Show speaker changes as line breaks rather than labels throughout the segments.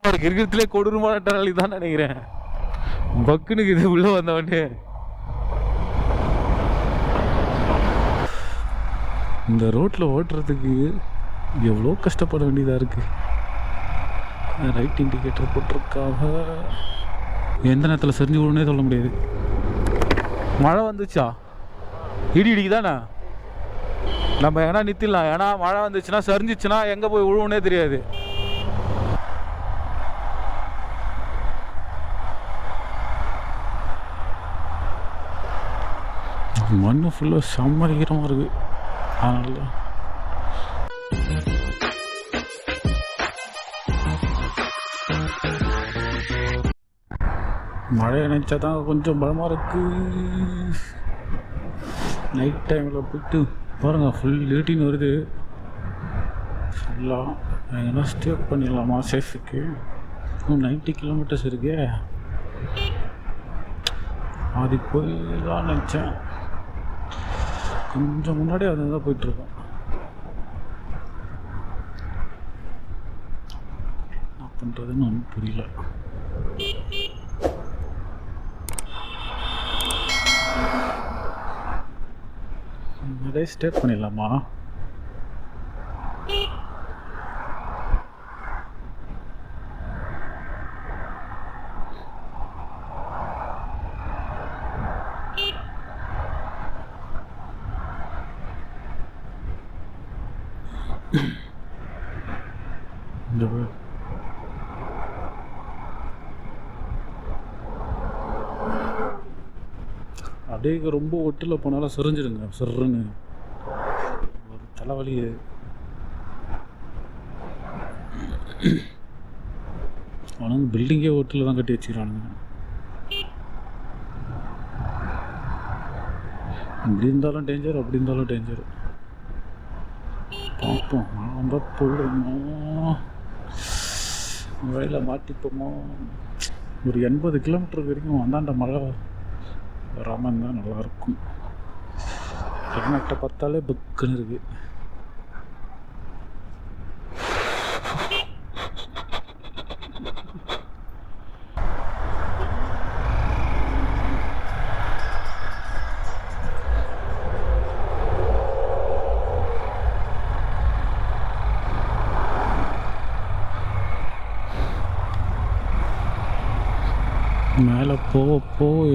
இருக்கிறதுலே கொடூரமான டனல் தான் நினைக்கிறேன். பக்குனுக்கு இது உள்ள வந்தவொடனே இந்த ரோட்டில் ஓட்டுறதுக்கு எவ்வளோ கஷ்டப்பட வேண்டியதாக இருக்குது. ரைட் இண்டிகேட்டர் போட்டிருக்காக எந்த நேரத்தில் செறிஞ்சு விடுனே சொல்ல முடியாது. மழை வந்துச்சா இடி இடிக்குதானே நம்ம எங்கன்னா நிறுத்திடலாம். ஏன்னா மழை வந்துச்சுன்னா சரிஞ்சிச்சுன்னா எங்கே போய் விழுவுனே தெரியாது. மண் ஃபுல்லாக செம்ம ஈரமாக இருக்குது. அதனால மழை நினச்சா தான் கொஞ்சம் பலமாக இருக்குது. நைட் டைமில் போய்ட்டு பாருங்கள் ஃபுல் லேட்டின்னு வருது. ஃபுல்லாக எங்கன்னா ஸ்டே பண்ணிடலாமா சேஃபுக்கு? 90 கிலோமீட்டர்ஸ் இருக்கு. அது போயிடலான்னு நினச்சேன். கொஞ்சம் முன்னாடி அது தான் போயிட்டுருக்கோம். என்ன பண்ணுறதுன்னு ஒன்றும் புரியல. நிறைய ஸ்டே பண்ணிடலாமா? அப்படியே ரொம்ப ஒட்டில் போனாலும் செறிஞ்சிடுங்க சிறுன்னு ஒரு தலைவலி. ஆனால் பில்டிங்கே ஒட்டில் தான் கட்டி வச்சுக்கிறானுங்க. இப்படி இருந்தாலும் டேஞ்சர், அப்படி இருந்தாலும் டேஞ்சர். பார்ப்போம் நாம் தான் போயிடுமோ, வழியில் மாட்டிப்போமோ. ஒரு 80 கிலோமீட்டருக்கு வரைக்கும் அந்தாண்ட மழை வராமல் இருந்தால் நல்லாயிருக்கும். கிளைமேட்டை பார்த்தாலே பக்குன்னு இருக்குது. மேலே போக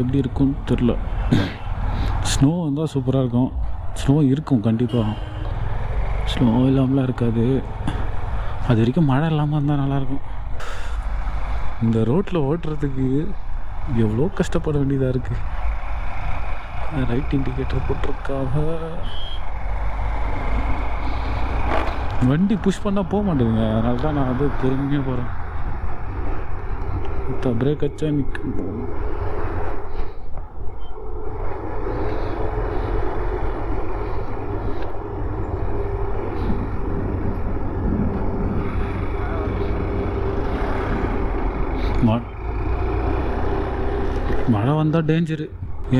எப்படி இருக்குன்னு தெரில. ஸ்னோ வந்தால் சூப்பராக இருக்கும். ஸ்னோ இருக்கும் கண்டிப்பாக, ஸ்னோ இல்லாமலாம் இருக்காது. அது வரைக்கும் மழை இல்லாமல் இருந்தால் நல்லாயிருக்கும். இந்த ரோட்டில் ஓட்டுறதுக்கு எவ்வளோ கஷ்டப்பட வேண்டியதாக இருக்குது. ரைட் இண்டிகேட்டர் போட்டிருக்காக வண்டி புஷ் பண்ணால் போக மாட்டேங்குங்க. அதனால தான் நான் அது பொறுமையாக போகிறேன். பிரேக் வச்சா நிற்கும். மழை வந்தால் டேஞ்சரு.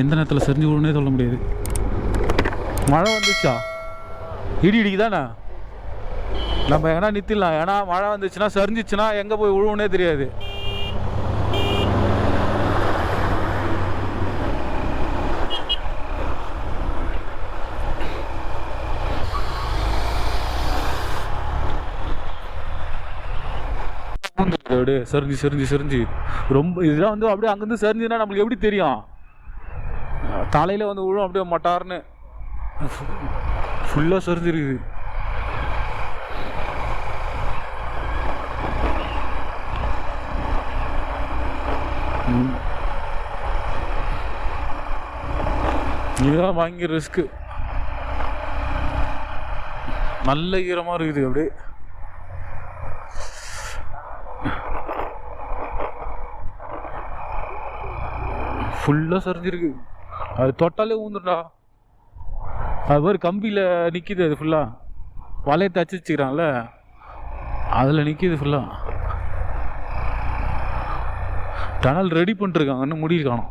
எந்த நேரத்தில் செறிஞ்சு விடுனே சொல்ல முடியாது. மழை வந்துச்சா இடி இடிக்குதானே நம்ம எங்கன்னா நிறுத்திடலாம். ஏன்னா மழை வந்துச்சுன்னா சரிஞ்சிச்சுன்னா எங்கே போய் விழுவுனே தெரியாது. அப்படியே செறிஞ்சு ரொம்ப இதெல்லாம் வந்து அப்படியே அங்கேருந்து செறிஞ்சுன்னா நம்மளுக்கு எப்படி தெரியும்? தலையில் வந்து விழும் அப்படியே மட்டார்னு ஃபுல்லாக செறிஞ்சிருக்குது. இதுதான் வாங்கி ரிஸ்க்கு. நல்ல ஈரமாக இருக்குது. அப்படியே ஃபுல்லாக சரிஞ்சிருக்கு. அது தொட்டாலே ஊந்துடா. அது மாதிரி கம்பியில் நிற்கிது. அது ஃபுல்லாக வலையை தச்சு வச்சுக்கிறான்ல, அதில் நிற்கிது ஃபுல்லாக. டனல் ரெடி பண்ணிட்டுருக்காங்க, இன்னும் முடிவு காணும்.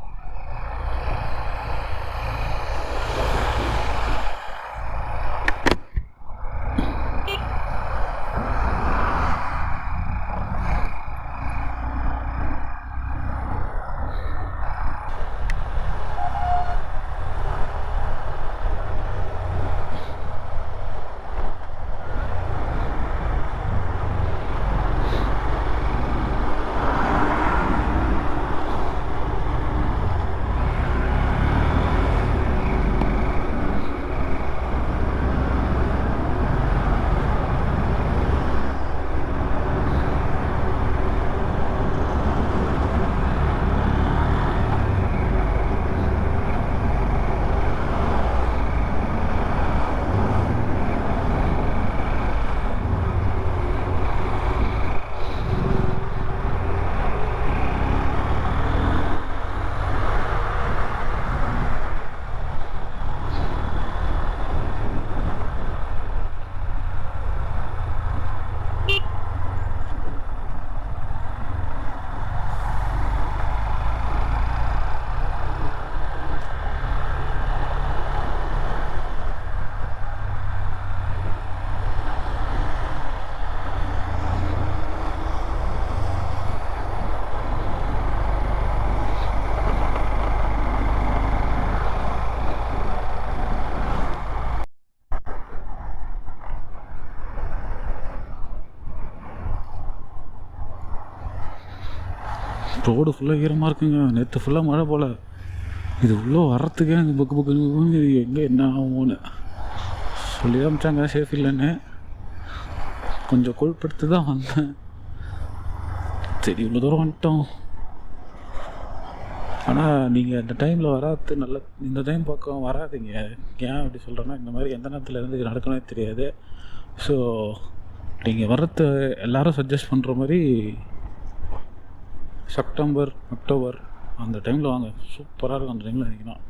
ரோடு ஃபுல்லாக ஈரமாக இருக்குங்க. நேற்று ஃபுல்லாக மழை போல். இது உள்ளே வர்றதுக்கே எனக்கு புக்கு புக்கு எங்கே என்ன ஆகும்னு சொல்லி தான் அமிச்சாங்க. சேஃப் இல்லைன்னு கொஞ்சம் கொழுப்படுத்து தான் வந்தேன். சரி இவ்வளோ தூரம் வந்துட்டோம். ஆனால் நீங்கள் இந்த டைமில் வராது நல்ல. இந்த டைம் பக்கம் வராதிங்க. ஏன் அப்படி சொல்கிறேன்னா, இந்த மாதிரி எந்த நேரத்தில் இருந்து நடக்கணும்னே தெரியாது. ஸோ நீங்கள் வர்றது எல்லோரும் சஜஸ்ட் பண்ணுற மாதிரி செப்டம்பர் அக்டோபர் அந்த டைமில் வாங்க. சூப்பராக இருக்கும் அந்த டைமில் நினைக்கணும்.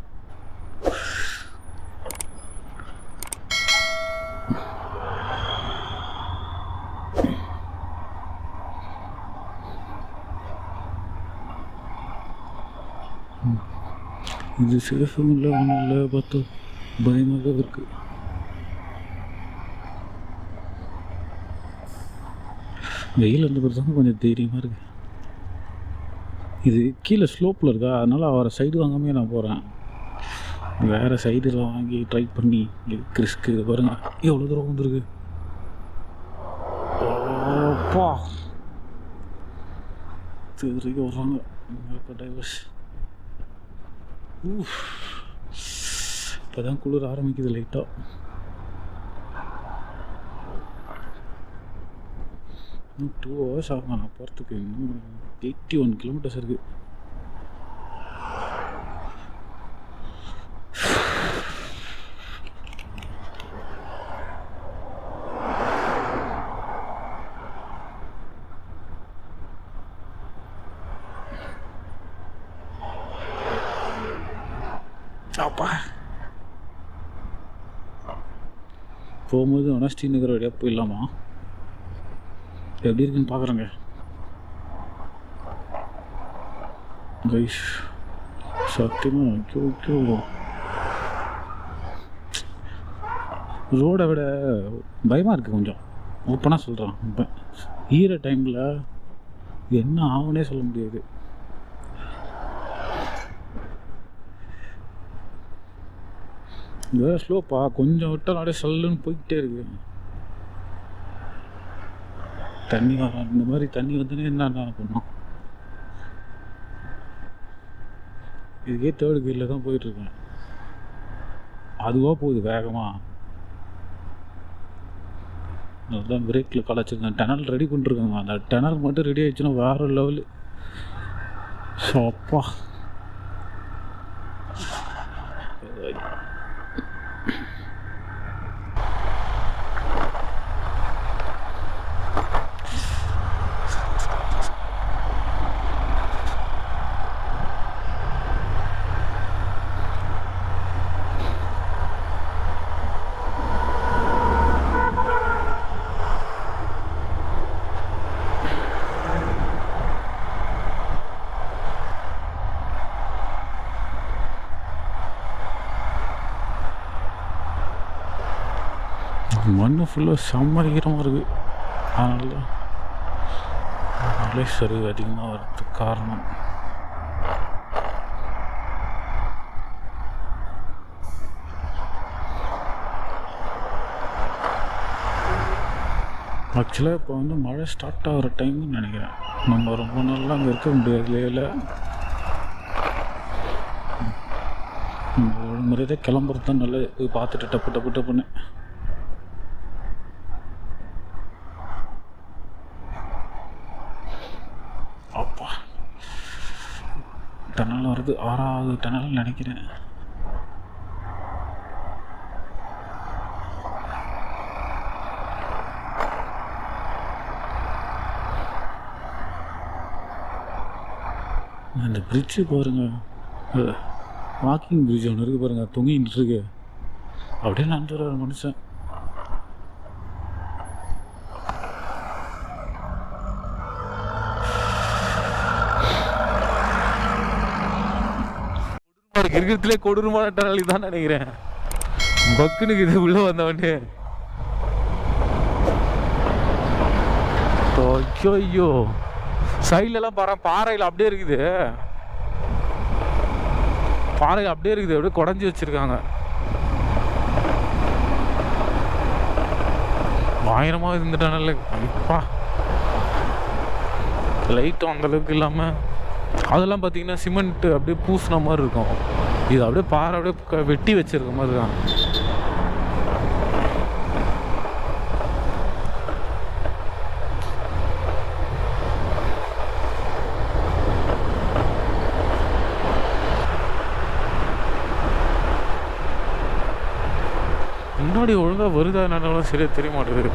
இது சேஃபும் இல்லை, ஒன்றும் இல்லை. பார்த்து பயமாக இருக்குது. வெயில் வந்து பொறுத்தவங்க கொஞ்சம் தைரியமாக இருக்குது. இது கீழே ஸ்லோப்பில் இருக்கா, அதனால் அவரை சைடு வாங்காமே நான் போகிறேன். வேறு சைடில் வாங்கி ட்ரை பண்ணி கிறிஸ்க்கு பாருங்க எவ்வளோ தூரம் வந்துருக்கு. ஓப்பா திருக்க வர்றாங்க டைவர்ஸ். இப்போ தான் குளிர் ஆரம்பிக்குது லைட்டாக. இன்னும் 2 hours ஆகும் நான் போகிறதுக்கு. இன்னும் 81 kilometers இருக்குது. அப்பா போகும்போது அனஸ்டி நகர் வழியாக போயிடலாமா? எப்படி இருக்குன்னு பார்க்குறேங்க கைஸ். சத்தியமாக ரோடை விட பயமாக இருக்குது கொஞ்சம். ஓப்பனாக சொல்கிறேன். இப்போ ஈர டைமில் என்ன ஆகுனே சொல்ல முடியாது. வேறு ஸ்லோப்பா கொஞ்சம் விட்டால் அப்படியே சல்லுன்னு போய்கிட்டே இருக்கு. தண்ணி வர இந்த மாதிரி தண்ணி வந்துன்னு என்ன பண்ணோம். இதுக்கே 3rd gearல தான் போயிட்டுருக்கேன். அதுவாக போகுது வேகமாக. அதுதான் பிரேக்கில் கலைச்சிருக்கேன். டனல் ரெடி பண்ணிருக்காங்க. அந்த டனல் மட்டும் ரெடி ஆகிடுச்சுன்னா வேறு லெவலு. ஸோ அப்பா மண் ஃபுல்லாக செம்ம ஈரமாக இருக்குது. அதனால மலை சரிவு அதிகமாக வர்றதுக்கு காரணம். ஆக்சுவலாக இப்போ வந்து மழை ஸ்டார்ட் ஆகிற டைம்னு நினைக்கிறேன். நம்ம ரொம்ப நாள்லாம் அங்கே இருக்க முடியாது. இல்லை ஒரு முறையாக கிளம்புறது தான் நல்லது. போய் பார்த்துட்டு டப்பு டப்பு டப்புன்னு. அப்பா டனல் வருது. 6வது டனல் நினைக்கிறேன். அந்த பிரிட்ஜு பாருங்கள், வாக்கிங் பிரிட்ஜ் ஒன்று இருக்குது பாருங்கள், தொங்கிட்டு இருக்கு. அப்படியே நடந்து வர மனுஷன். இருக்கிறதுலே கொடூரமான டனல் தான் நினைக்கிறேன். பக்குனுக்கு இது உள்ள வந்தவனே. ஐயோ சைட்லலாம் பாறையில் அப்படியே இருக்குது. பாறையில் அப்படியே இருக்குது. அப்படியே குடஞ்சி வச்சிருக்காங்க. பயங்கரமாக இருந்துட்டானல்ல. இப்பா லைட்டும் அந்தளவுக்கு இல்லாமல் அதெல்லாம் பார்த்தீங்கன்னா சிமெண்ட்டு அப்படியே பூசின மாதிரி இருக்கும். இது அப்படியே பாறை அப்படியே வெட்டி வச்சிருக்க மாதிரி தான். முன்னாடி ஒழுங்காக வருதா என்னன்னு சரியாக தெரிய மாட்டேங்குது.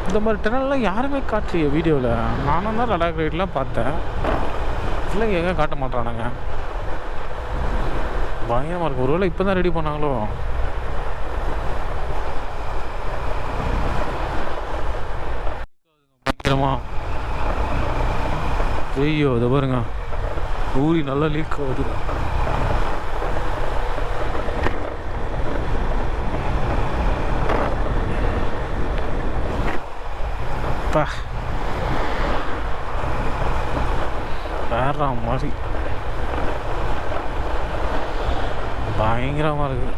இந்த மாதிரி டனல்லாம் யாருமே காட்டலையே வீடியோவில். நானும் தான் லடாக் ரைட்லாம் பார்த்தேன். ஃபுல்லாக எங்கே காட்ட மாட்டானுங்க. பயங்கரமாக இருக்கும். ஒருவேளை இப்போ தான் ரெடி பண்ணாங்களோ. பயங்கரமா ஐயோ இதை பாருங்க, ஊறி நல்லா லீக் ஆகுது. வேற மாதிரி பயங்கரமாக இருக்குது.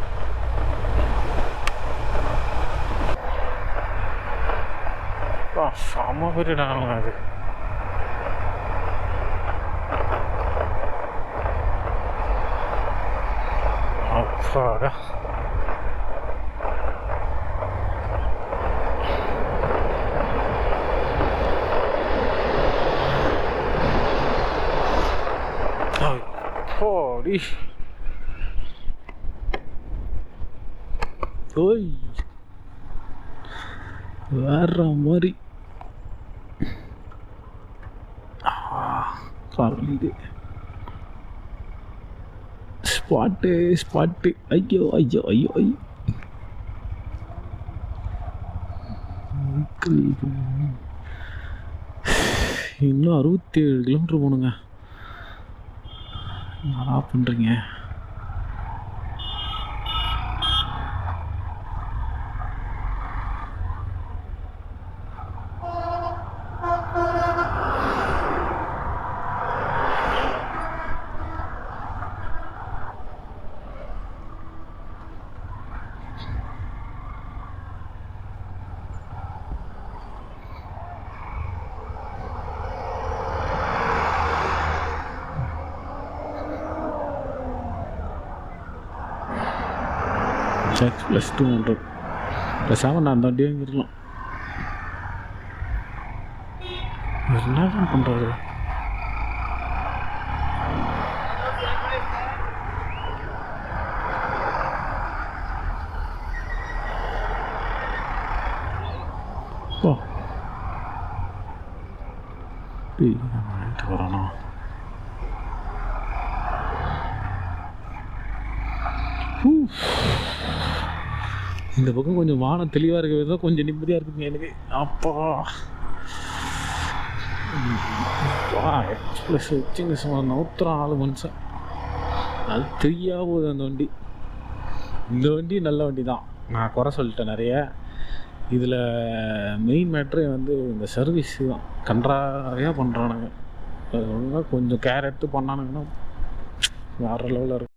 செம்ம பெரிய டனலுங்க அது. அப்பாடா போடி ஓய் வேற மாதிரி இது ஸ்பாட்டு ஐயோ ஐயோ ஐயோ ஐயோ. இன்னும் 67 கிலோமீட்டர் போகணுங்க. நல்லா பண்ணுறீங்க. +200 பேசாமல் நான் அந்த வண்டியே இருக்கலாம். என்ன பண்ணுறது? ஓ வரணும். இந்த பக்கம் கொஞ்சம் வானம் தெளிவாக இருக்கிறது தான் கொஞ்சம் நிம்மதியாக இருக்குங்க எனக்கு. அப்பா எக்ஸ்பிரஸ் வச்சுங்க சும்மா நூற்றுறான் 4 மனுஷன். அது தெரியா போகுது அந்த வண்டி. இந்த வண்டி நல்ல வண்டி தான், நான் குறை சொல்லிட்டேன் நிறைய. இதில் மெயின் மேட்ரே வந்து இந்த சர்வீஸ் தான். கன்றாவையாக பண்ணுறானுங்க. அது ஒழுங்காக கொஞ்சம் கேர் எடுத்து பண்ணானுங்கன்னா வேறு லெவலில் இருக்கும்.